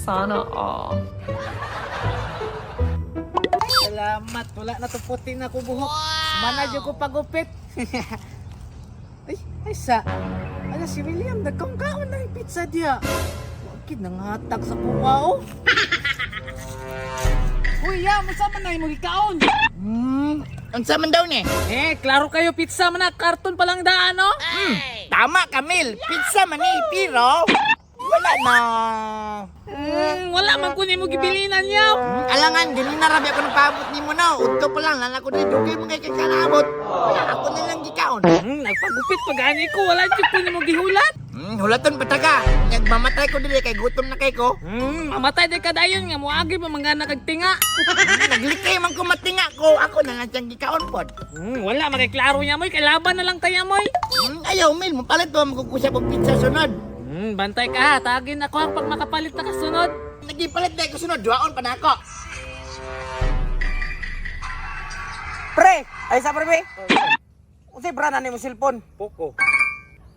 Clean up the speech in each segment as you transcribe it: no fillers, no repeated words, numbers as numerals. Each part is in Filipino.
Sana all. Salamat, wala na to puti na ko buhok. Manadyo ko pagupit. ay sa. Ano si William, nagkangkaon na yung pizza diya. Wakid nang hatag sa kuwao. Uy, ya, masama na yung magikaon. Ang saman daw ni? Klaro kayo pizza man na, karton pa lang daan, no? Tama, Camille. Pizza man ni, pero wala na. Wala man ko ni mo gibilinan niya. Alangan, ganun na rabi ako nagpaabot ni mo na. Udto pa lang, nalako na dugay mo kay kakalaabot. Wala, ako na lang gikaon. Nagpagupit pag-ani ko, wala dyan ko ni mo gihulat. Hulaton pa taga. Nagmamatay ko dili kay gutom na kay ko. Mamatay din ka dayon nga, muagi pa mga nakagtinga. Naglikay man ko matinga ko. Ako na lang siyang gikaon pod. Wala, makiklaro niya mo'y, kailaban na lang tayo mo'y. Ayaw, Mil. Mapalit ba magkukusya pag pizza sunod? Bantay ka ha, tagin ako ang pag makapalit na kasunod. Nagipalit na ko sunod. Duwaon pa na ako. Pre! Ay sa pre, Unsay brana ni mo cellphone? Poko.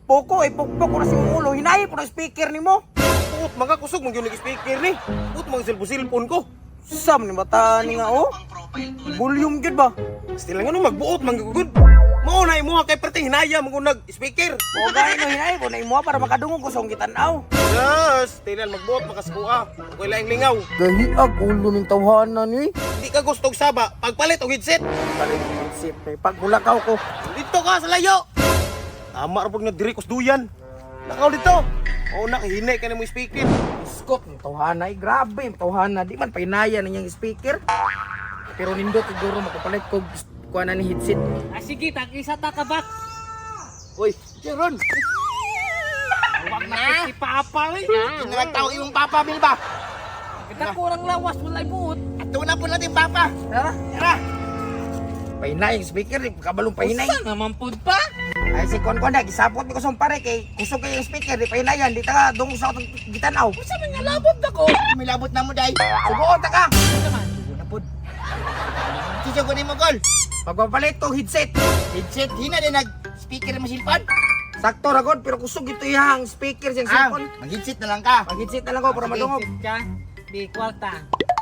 Poco, pokpok ko na si ulo. Hinayi po na speaker ni mo. Put mga kusog mag yung speaker ni. Put mga cellphone ko. Sam ni mata ni nga oh. Volume gid ba? Still nga no magbuot manggugud. Mao na imo kay perting hinaya mo nag-speaker. O gay no hinayi po na imo para makadungog ko sa akong gitan-aw. Yes, tilan magbuot makaskuha. Okay lang lingaw. Gahi ag ulo ning tawhanan ni. Di ka gustong saba, pagpalit og headset. Sip, pag mulakaw ko. Dito ka sa layo. Tama ra pag nagdirikos duyan. Nakaw dito. O nakahinay ka na mo speaker. Iskot ni tawhanay, grabe tawhana di man pahinaya na niyang speaker. Pero nindot siguro makapalit ko kuha na ni headset. Sige, tag-isa ta ka ba? Uy, Jeron. Huwag na si Papa eh. Kinaragtaw imong papa, Mil ba? Kita kurang lawas, walay buot. Ato na po natin papa. Tara, Tara. pahinay yung speaker, kabalong pahinay. Saan naman po pa? Ay si Kon na, gisapot mi ko sa pare kay kusog kay yung speaker, di pahinayan, di ta dungog sa akong gitanaw. Saan man nga labot ako? May labot na mo, day. Subuon ta ka. Sugo na po. Sisyo ko ni mo, Gol. Pagpapalit ko headset. Headset, hina din nag-speaker mo silpan. Sakto ra god pero kusog ito yang speaker siyang cellphone. Mag-headset na lang ka. Pag-headset na lang ko para Sige. madungog. Ka, di kwarta.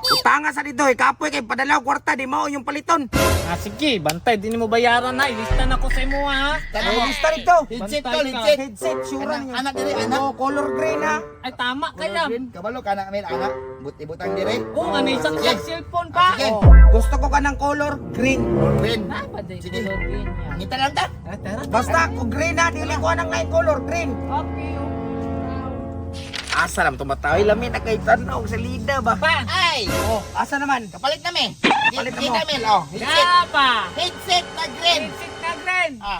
Utanga sa dito, kapoy kay padalaw kwarta di mao yung paliton. Sige, bantay, di mo bayaran na. Ilista na ko sa imo ha. Tara Ay, mo. lista rito. Headset, Bantay Gol, ka. headset. Headset, sure Anak, niyo. anak diri, anak. Oh, color gray na. Ay, tama kaya. Kabalo ka na, Mil, anak. Buti-butang diri. Kung ano, isang Sige. cellphone pa. Sige. Oh, gusto ko ka ng color green. Green. Na ba din? Sige. Color green yan. Ngita lang ta. Tara. Basta kung green na, dili ko ng ngayon color green. Okay. Asa naman tumatawi lamin na kay tanaw sa lida ba? Pa. Ay! Oh, asa naman? Kapalit na, Mil. Kapalit na mo. Kita, Mil. Oh, headset. Dapa. Headset na green. Basic na green. Ah.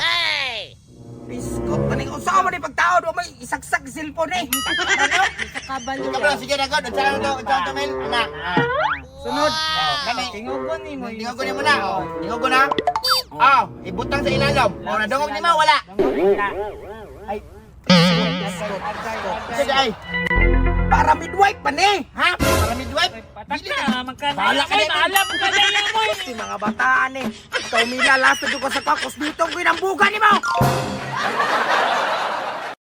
Biskot pa ning usa mo ni pagtao do may isaksak cellphone eh. Sa kabalo. Ikaw ba, sige na, God. Unsahan to, Mil. Anak. Sunod. Kani. Tingugon ni mo. Tingog ko ni mo na. Oh, tingog ko na. Oh, ibutang sa ilalim. Oh, nadungog ni mo, wala. Ay, Sige, ay. para midwife pa ni. Ha? Para midwife? Patak na, magkana. Bahala ka na. Alam ka na yan mo. Si mga bataan eh. Ikaw mila last ko sa kakos dito ko inambugan ni mo.